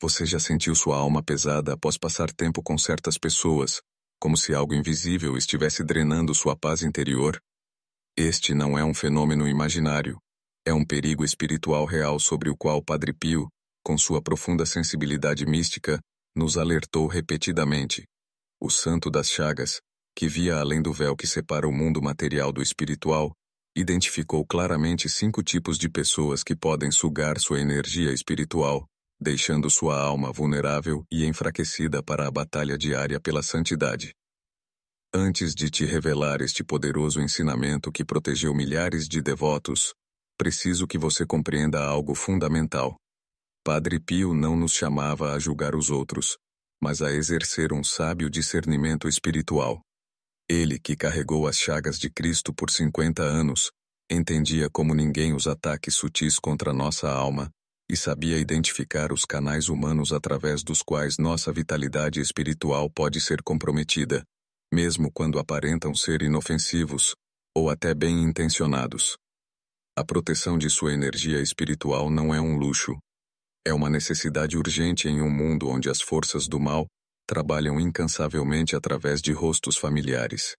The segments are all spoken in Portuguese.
Você já sentiu sua alma pesada após passar tempo com certas pessoas, como se algo invisível estivesse drenando sua paz interior? Este não é um fenômeno imaginário. É um perigo espiritual real sobre o qual Padre Pio, com sua profunda sensibilidade mística, nos alertou repetidamente. O Santo das Chagas, que via além do véu que separa o mundo material do espiritual, identificou claramente 5 tipos de pessoas que podem sugar sua energia espiritual, deixando sua alma vulnerável e enfraquecida para a batalha diária pela santidade. Antes de te revelar este poderoso ensinamento que protegeu milhares de devotos, preciso que você compreenda algo fundamental. Padre Pio não nos chamava a julgar os outros, mas a exercer um sábio discernimento espiritual. Ele, que carregou as chagas de Cristo por 50 anos, entendia como ninguém os ataques sutis contra nossa alma e sabia identificar os canais humanos através dos quais nossa vitalidade espiritual pode ser comprometida, mesmo quando aparentam ser inofensivos ou até bem-intencionados. A proteção de sua energia espiritual não é um luxo. É uma necessidade urgente em um mundo onde as forças do mal trabalham incansavelmente através de rostos familiares.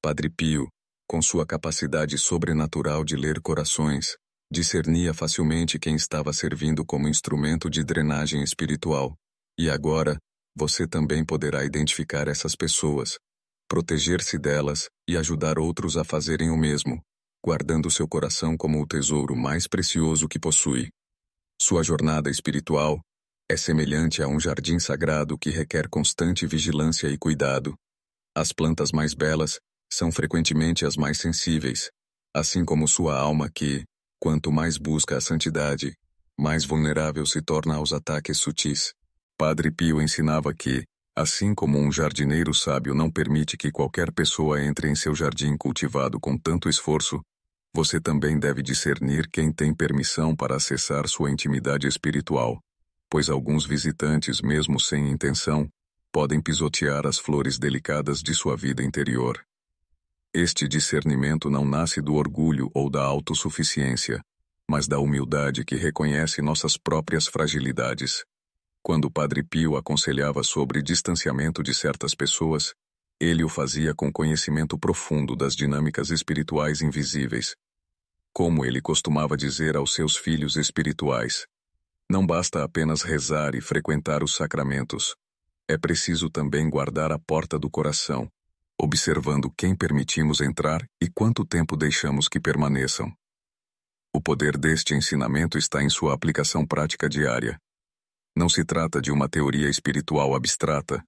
Padre Pio, com sua capacidade sobrenatural de ler corações, discernia facilmente quem estava servindo como instrumento de drenagem espiritual. E agora, você também poderá identificar essas pessoas, proteger-se delas e ajudar outros a fazerem o mesmo, guardando seu coração como o tesouro mais precioso que possui. Sua jornada espiritual é semelhante a um jardim sagrado que requer constante vigilância e cuidado. As plantas mais belas são frequentemente as mais sensíveis, assim como sua alma que, quanto mais busca a santidade, mais vulnerável se torna aos ataques sutis. Padre Pio ensinava que, assim como um jardineiro sábio não permite que qualquer pessoa entre em seu jardim cultivado com tanto esforço, você também deve discernir quem tem permissão para acessar sua intimidade espiritual, pois alguns visitantes, mesmo sem intenção, podem pisotear as flores delicadas de sua vida interior. Este discernimento não nasce do orgulho ou da autossuficiência, mas da humildade que reconhece nossas próprias fragilidades. Quando Padre Pio aconselhava sobre distanciamento de certas pessoas, ele o fazia com conhecimento profundo das dinâmicas espirituais invisíveis. Como ele costumava dizer aos seus filhos espirituais, não basta apenas rezar e frequentar os sacramentos. É preciso também guardar a porta do coração, observando quem permitimos entrar e quanto tempo deixamos que permaneçam. O poder deste ensinamento está em sua aplicação prática diária. Não se trata de uma teoria espiritual abstrata,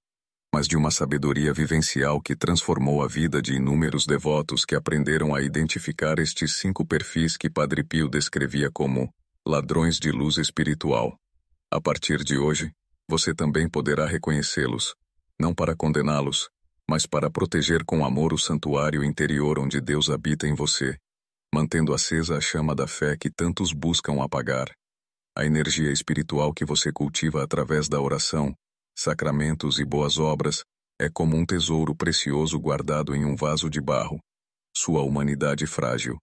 mas de uma sabedoria vivencial que transformou a vida de inúmeros devotos que aprenderam a identificar estes 5 perfis que Padre Pio descrevia como ladrões de luz espiritual. A partir de hoje, você também poderá reconhecê-los, não para condená-los, mas para proteger com amor o santuário interior onde Deus habita em você, mantendo acesa a chama da fé que tantos buscam apagar. A energia espiritual que você cultiva através da oração, sacramentos e boas obras é como um tesouro precioso guardado em um vaso de barro. Sua humanidade frágil.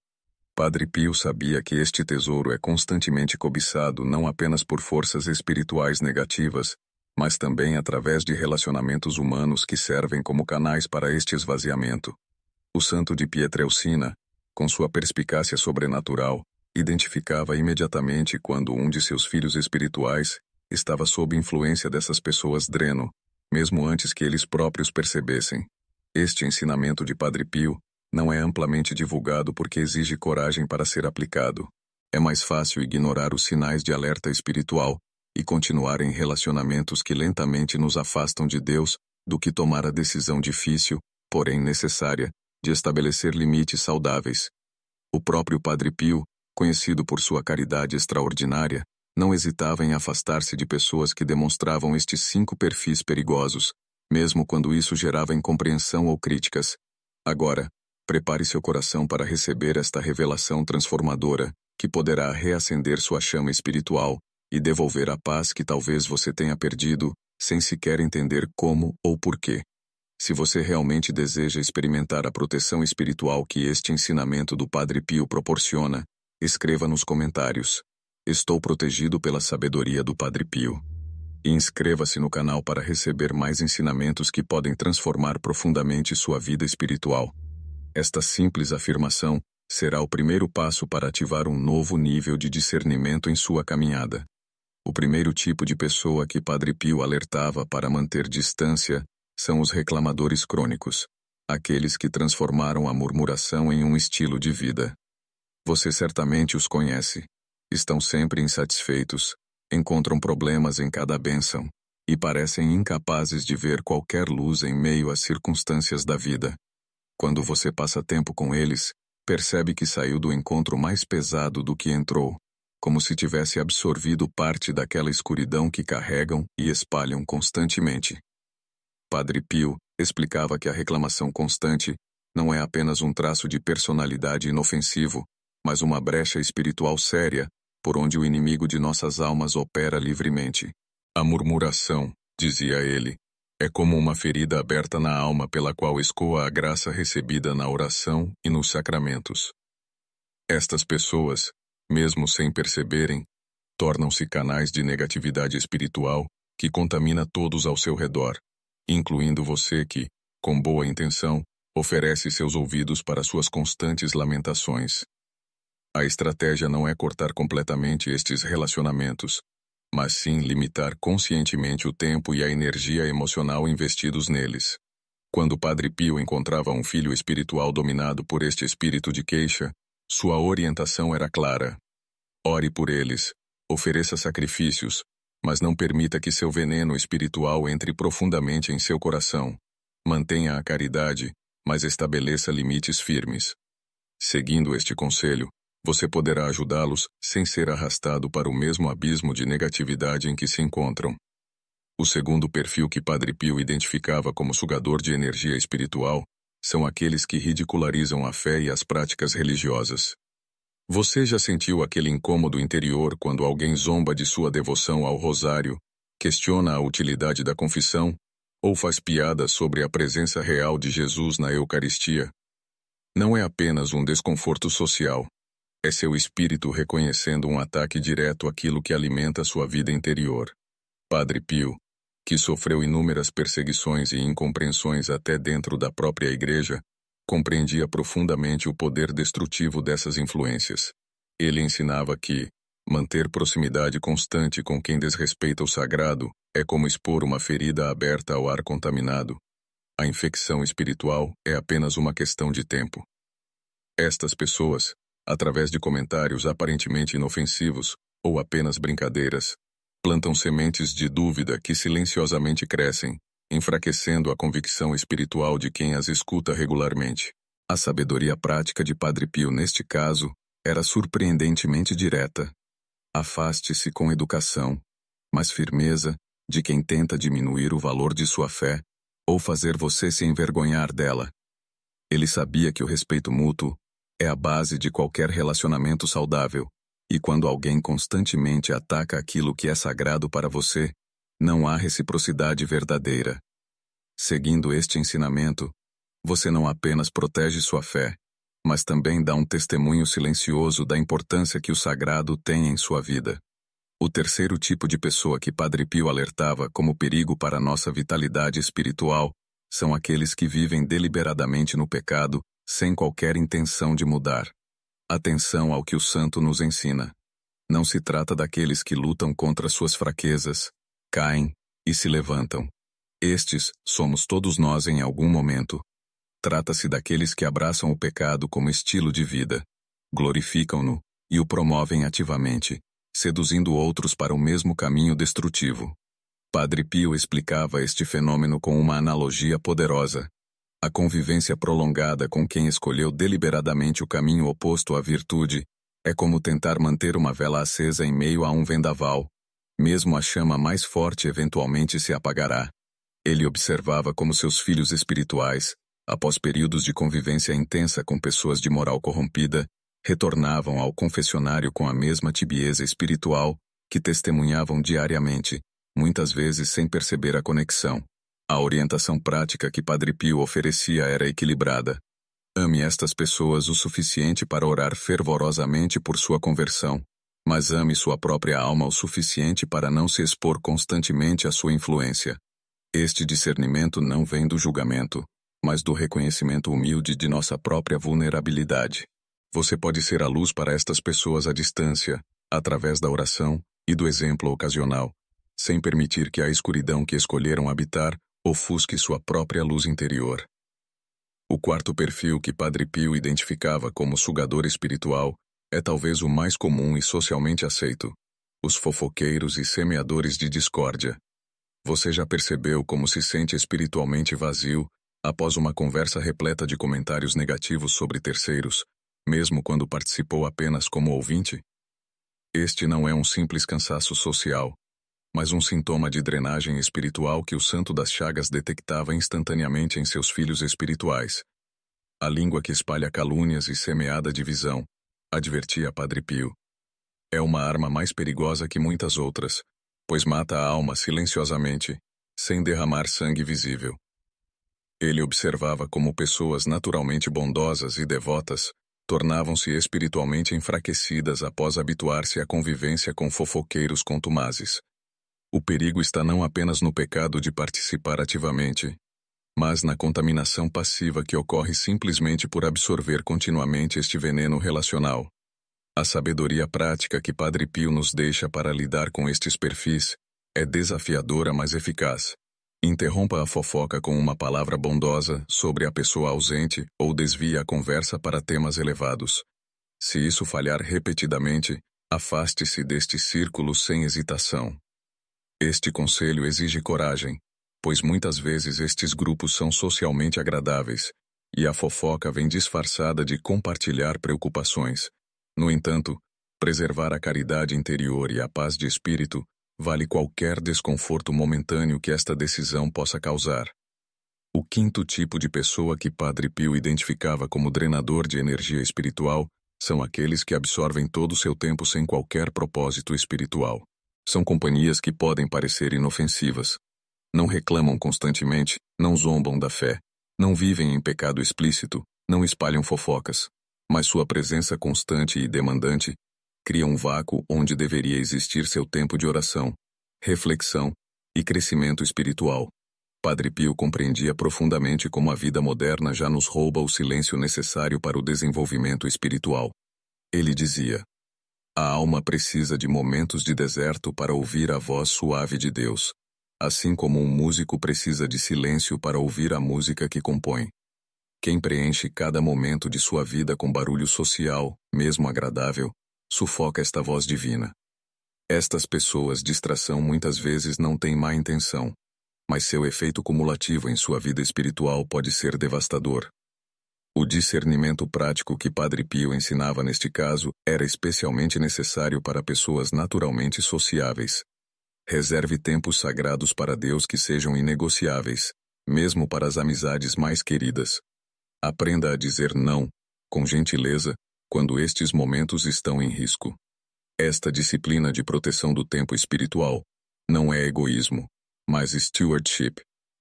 Padre Pio sabia que este tesouro é constantemente cobiçado não apenas por forças espirituais negativas, mas também através de relacionamentos humanos que servem como canais para este esvaziamento. O santo de Pietrelcina, com sua perspicácia sobrenatural, identificava imediatamente quando um de seus filhos espirituais estava sob influência dessas pessoas dreno, mesmo antes que eles próprios percebessem. Este ensinamento de Padre Pio não é amplamente divulgado porque exige coragem para ser aplicado. É mais fácil ignorar os sinais de alerta espiritual e continuar em relacionamentos que lentamente nos afastam de Deus do que tomar a decisão difícil, porém necessária, de estabelecer limites saudáveis. O próprio Padre Pio, conhecido por sua caridade extraordinária, não hesitava em afastar-se de pessoas que demonstravam estes 5 perfis perigosos, mesmo quando isso gerava incompreensão ou críticas. Agora, prepare seu coração para receber esta revelação transformadora, que poderá reacender sua chama espiritual e devolver a paz que talvez você tenha perdido, sem sequer entender como ou porquê. Se você realmente deseja experimentar a proteção espiritual que este ensinamento do Padre Pio proporciona, escreva nos comentários: estou protegido pela sabedoria do Padre Pio. E inscreva-se no canal para receber mais ensinamentos que podem transformar profundamente sua vida espiritual. Esta simples afirmação será o primeiro passo para ativar um novo nível de discernimento em sua caminhada. O primeiro tipo de pessoa que Padre Pio alertava para manter distância são os reclamadores crônicos, aqueles que transformaram a murmuração em um estilo de vida. Você certamente os conhece. Estão sempre insatisfeitos, encontram problemas em cada bênção e parecem incapazes de ver qualquer luz em meio às circunstâncias da vida. Quando você passa tempo com eles, percebe que saiu do encontro mais pesado do que entrou, como se tivesse absorvido parte daquela escuridão que carregam e espalham constantemente. Padre Pio explicava que a reclamação constante não é apenas um traço de personalidade inofensivo, mas uma brecha espiritual séria, por onde o inimigo de nossas almas opera livremente. A murmuração, dizia ele, é como uma ferida aberta na alma pela qual escoa a graça recebida na oração e nos sacramentos. Estas pessoas, mesmo sem perceberem, tornam-se canais de negatividade espiritual que contamina todos ao seu redor, incluindo você que, com boa intenção, oferece seus ouvidos para suas constantes lamentações. A estratégia não é cortar completamente estes relacionamentos, mas sim limitar conscientemente o tempo e a energia emocional investidos neles. Quando Padre Pio encontrava um filho espiritual dominado por este espírito de queixa, sua orientação era clara. Ore por eles, ofereça sacrifícios, mas não permita que seu veneno espiritual entre profundamente em seu coração. Mantenha a caridade, mas estabeleça limites firmes. Seguindo este conselho, você poderá ajudá-los sem ser arrastado para o mesmo abismo de negatividade em que se encontram. O segundo perfil que Padre Pio identificava como sugador de energia espiritual são aqueles que ridicularizam a fé e as práticas religiosas. Você já sentiu aquele incômodo interior quando alguém zomba de sua devoção ao rosário, questiona a utilidade da confissão ou faz piadas sobre a presença real de Jesus na Eucaristia? Não é apenas um desconforto social. É seu espírito reconhecendo um ataque direto àquilo que alimenta sua vida interior. Padre Pio, que sofreu inúmeras perseguições e incompreensões até dentro da própria igreja, compreendia profundamente o poder destrutivo dessas influências. Ele ensinava que manter proximidade constante com quem desrespeita o sagrado é como expor uma ferida aberta ao ar contaminado. A infecção espiritual é apenas uma questão de tempo. Estas pessoas, através de comentários aparentemente inofensivos ou apenas brincadeiras, plantam sementes de dúvida que silenciosamente crescem, enfraquecendo a convicção espiritual de quem as escuta regularmente. A sabedoria prática de Padre Pio neste caso era surpreendentemente direta. Afaste-se com educação, mas firmeza, de quem tenta diminuir o valor de sua fé ou fazer você se envergonhar dela. Ele sabia que o respeito mútuo é a base de qualquer relacionamento saudável, e quando alguém constantemente ataca aquilo que é sagrado para você, não há reciprocidade verdadeira. Seguindo este ensinamento, você não apenas protege sua fé, mas também dá um testemunho silencioso da importância que o sagrado tem em sua vida. O terceiro tipo de pessoa que Padre Pio alertava como perigo para nossa vitalidade espiritual são aqueles que vivem deliberadamente no pecado sem qualquer intenção de mudar. Atenção ao que o santo nos ensina. Não se trata daqueles que lutam contra suas fraquezas, caem e se levantam. Estes somos todos nós em algum momento. Trata-se daqueles que abraçam o pecado como estilo de vida, glorificam-no e o promovem ativamente, seduzindo outros para o mesmo caminho destrutivo. Padre Pio explicava este fenômeno com uma analogia poderosa. A convivência prolongada com quem escolheu deliberadamente o caminho oposto à virtude é como tentar manter uma vela acesa em meio a um vendaval. Mesmo a chama mais forte eventualmente se apagará. Ele observava como seus filhos espirituais, após períodos de convivência intensa com pessoas de moral corrompida, retornavam ao confessionário com a mesma tibieza espiritual que testemunhavam diariamente, muitas vezes sem perceber a conexão. A orientação prática que Padre Pio oferecia era equilibrada. Ame estas pessoas o suficiente para orar fervorosamente por sua conversão, mas ame sua própria alma o suficiente para não se expor constantemente à sua influência. Este discernimento não vem do julgamento, mas do reconhecimento humilde de nossa própria vulnerabilidade. Você pode ser a luz para estas pessoas à distância, através da oração e do exemplo ocasional, sem permitir que a escuridão que escolheram habitar ofusque sua própria luz interior. O quarto perfil que Padre Pio identificava como sugador espiritual é talvez o mais comum e socialmente aceito: os fofoqueiros e semeadores de discórdia. Você já percebeu como se sente espiritualmente vazio após uma conversa repleta de comentários negativos sobre terceiros, mesmo quando participou apenas como ouvinte? Este não é um simples cansaço social, mas um sintoma de drenagem espiritual que o Santo das Chagas detectava instantaneamente em seus filhos espirituais. A língua que espalha calúnias e semeada divisão, advertia Padre Pio, é uma arma mais perigosa que muitas outras, pois mata a alma silenciosamente, sem derramar sangue visível. Ele observava como pessoas naturalmente bondosas e devotas tornavam-se espiritualmente enfraquecidas após habituar-se à convivência com fofoqueiros contumazes. O perigo está não apenas no pecado de participar ativamente, mas na contaminação passiva que ocorre simplesmente por absorver continuamente este veneno relacional. A sabedoria prática que Padre Pio nos deixa para lidar com estes perfis é desafiadora, mas eficaz. Interrompa a fofoca com uma palavra bondosa sobre a pessoa ausente ou desvie a conversa para temas elevados. Se isso falhar repetidamente, afaste-se deste círculo sem hesitação. Este conselho exige coragem, pois muitas vezes estes grupos são socialmente agradáveis, e a fofoca vem disfarçada de compartilhar preocupações. No entanto, preservar a caridade interior e a paz de espírito vale qualquer desconforto momentâneo que esta decisão possa causar. O quinto tipo de pessoa que Padre Pio identificava como drenador de energia espiritual são aqueles que absorvem todo o seu tempo sem qualquer propósito espiritual. São companhias que podem parecer inofensivas. Não reclamam constantemente, não zombam da fé, não vivem em pecado explícito, não espalham fofocas. Mas sua presença constante e demandante cria um vácuo onde deveria existir seu tempo de oração, reflexão e crescimento espiritual. Padre Pio compreendia profundamente como a vida moderna já nos rouba o silêncio necessário para o desenvolvimento espiritual. Ele dizia: a alma precisa de momentos de deserto para ouvir a voz suave de Deus, assim como um músico precisa de silêncio para ouvir a música que compõe. Quem preenche cada momento de sua vida com barulho social, mesmo agradável, sufoca esta voz divina. Estas pessoas distração muitas vezes não têm má intenção, mas seu efeito cumulativo em sua vida espiritual pode ser devastador. O discernimento prático que Padre Pio ensinava neste caso era especialmente necessário para pessoas naturalmente sociáveis. Reserve tempos sagrados para Deus que sejam inegociáveis, mesmo para as amizades mais queridas. Aprenda a dizer não, com gentileza, quando estes momentos estão em risco. Esta disciplina de proteção do tempo espiritual não é egoísmo, mas stewardship,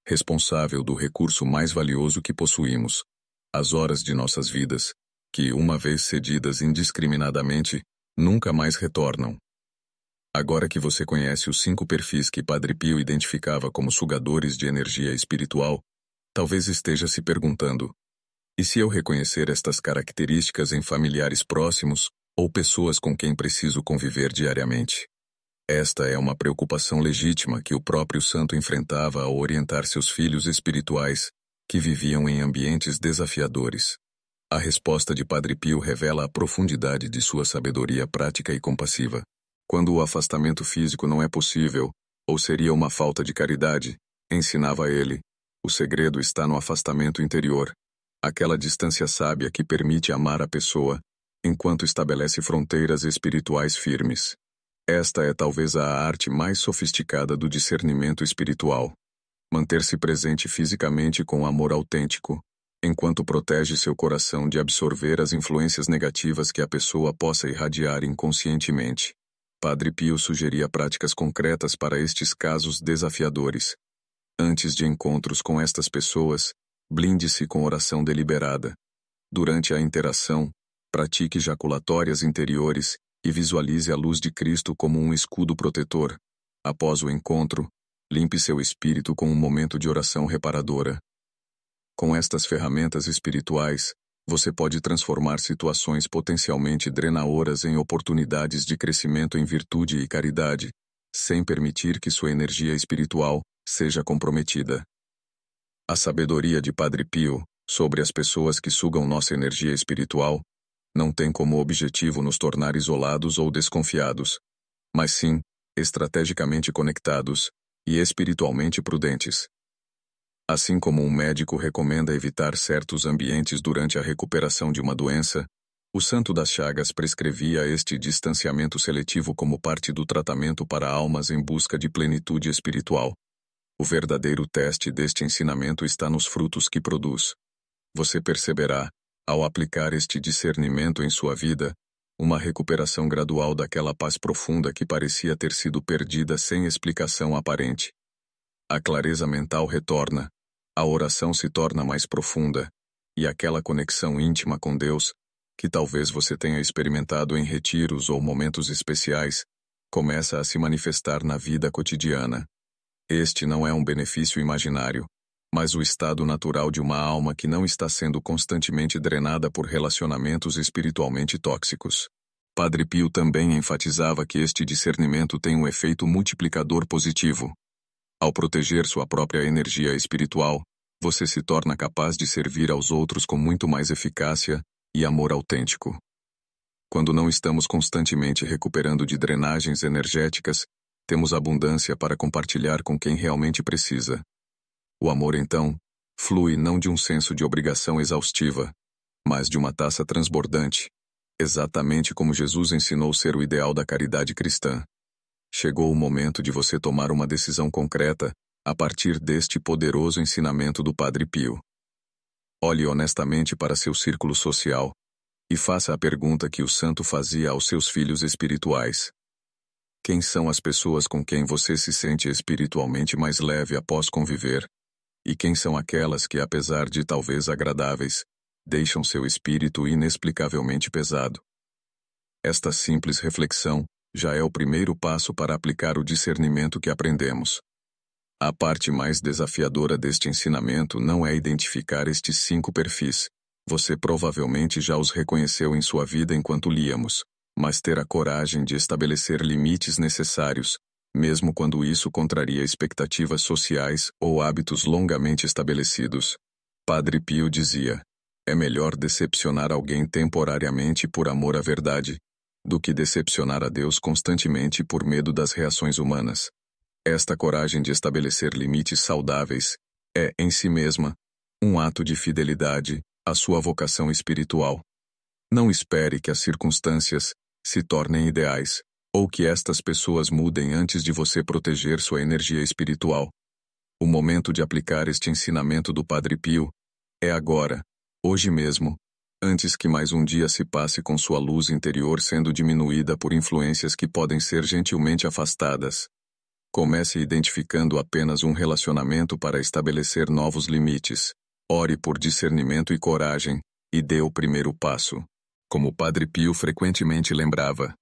responsável do recurso mais valioso que possuímos, as horas de nossas vidas, que, uma vez cedidas indiscriminadamente, nunca mais retornam. Agora que você conhece os 5 perfis que Padre Pio identificava como sugadores de energia espiritual, talvez esteja se perguntando: e se eu reconhecer estas características em familiares próximos ou pessoas com quem preciso conviver diariamente? Esta é uma preocupação legítima que o próprio santo enfrentava ao orientar seus filhos espirituais que viviam em ambientes desafiadores. A resposta de Padre Pio revela a profundidade de sua sabedoria prática e compassiva. Quando o afastamento físico não é possível, ou seria uma falta de caridade, ensinava ele, o segredo está no afastamento interior, aquela distância sábia que permite amar a pessoa, enquanto estabelece fronteiras espirituais firmes. Esta é talvez a arte mais sofisticada do discernimento espiritual. Manter-se presente fisicamente com amor autêntico, enquanto protege seu coração de absorver as influências negativas que a pessoa possa irradiar inconscientemente. Padre Pio sugeria práticas concretas para estes casos desafiadores. Antes de encontros com estas pessoas, blinde-se com oração deliberada. Durante a interação, pratique jaculatórias interiores e visualize a luz de Cristo como um escudo protetor. Após o encontro, limpe seu espírito com um momento de oração reparadora. Com estas ferramentas espirituais, você pode transformar situações potencialmente drenadoras em oportunidades de crescimento em virtude e caridade, sem permitir que sua energia espiritual seja comprometida. A sabedoria de Padre Pio sobre as pessoas que sugam nossa energia espiritual não tem como objetivo nos tornar isolados ou desconfiados, mas sim estrategicamente conectados e espiritualmente prudentes. Assim como um médico recomenda evitar certos ambientes durante a recuperação de uma doença, o Santo das Chagas prescrevia este distanciamento seletivo como parte do tratamento para almas em busca de plenitude espiritual. O verdadeiro teste deste ensinamento está nos frutos que produz. Você perceberá, ao aplicar este discernimento em sua vida, uma recuperação gradual daquela paz profunda que parecia ter sido perdida sem explicação aparente. A clareza mental retorna, a oração se torna mais profunda, e aquela conexão íntima com Deus, que talvez você tenha experimentado em retiros ou momentos especiais, começa a se manifestar na vida cotidiana. Este não é um benefício imaginário, mas o estado natural de uma alma que não está sendo constantemente drenada por relacionamentos espiritualmente tóxicos. Padre Pio também enfatizava que este discernimento tem um efeito multiplicador positivo. Ao proteger sua própria energia espiritual, você se torna capaz de servir aos outros com muito mais eficácia e amor autêntico. Quando não estamos constantemente recuperando de drenagens energéticas, temos abundância para compartilhar com quem realmente precisa. O amor, então, flui não de um senso de obrigação exaustiva, mas de uma taça transbordante, exatamente como Jesus ensinou ser o ideal da caridade cristã. Chegou o momento de você tomar uma decisão concreta a partir deste poderoso ensinamento do Padre Pio. Olhe honestamente para seu círculo social e faça a pergunta que o santo fazia aos seus filhos espirituais. Quem são as pessoas com quem você se sente espiritualmente mais leve após conviver? E quem são aquelas que, apesar de talvez agradáveis, deixam seu espírito inexplicavelmente pesado? Esta simples reflexão já é o primeiro passo para aplicar o discernimento que aprendemos. A parte mais desafiadora deste ensinamento não é identificar estes 5 perfis. Você provavelmente já os reconheceu em sua vida enquanto líamos, mas ter a coragem de estabelecer limites necessários, mesmo quando isso contraria expectativas sociais ou hábitos longamente estabelecidos. Padre Pio dizia: é melhor decepcionar alguém temporariamente por amor à verdade, do que decepcionar a Deus constantemente por medo das reações humanas. Esta coragem de estabelecer limites saudáveis é, em si mesma, um ato de fidelidade à sua vocação espiritual. Não espere que as circunstâncias se tornem ideais, ou que estas pessoas mudem antes de você proteger sua energia espiritual. O momento de aplicar este ensinamento do Padre Pio é agora, hoje mesmo, antes que mais um dia se passe com sua luz interior sendo diminuída por influências que podem ser gentilmente afastadas. Comece identificando apenas um relacionamento para estabelecer novos limites. Ore por discernimento e coragem, e dê o primeiro passo. Como o Padre Pio frequentemente lembrava,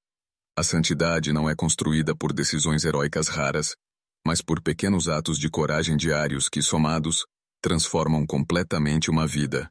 a santidade não é construída por decisões heróicas raras, mas por pequenos atos de coragem diários que, somados, transformam completamente uma vida.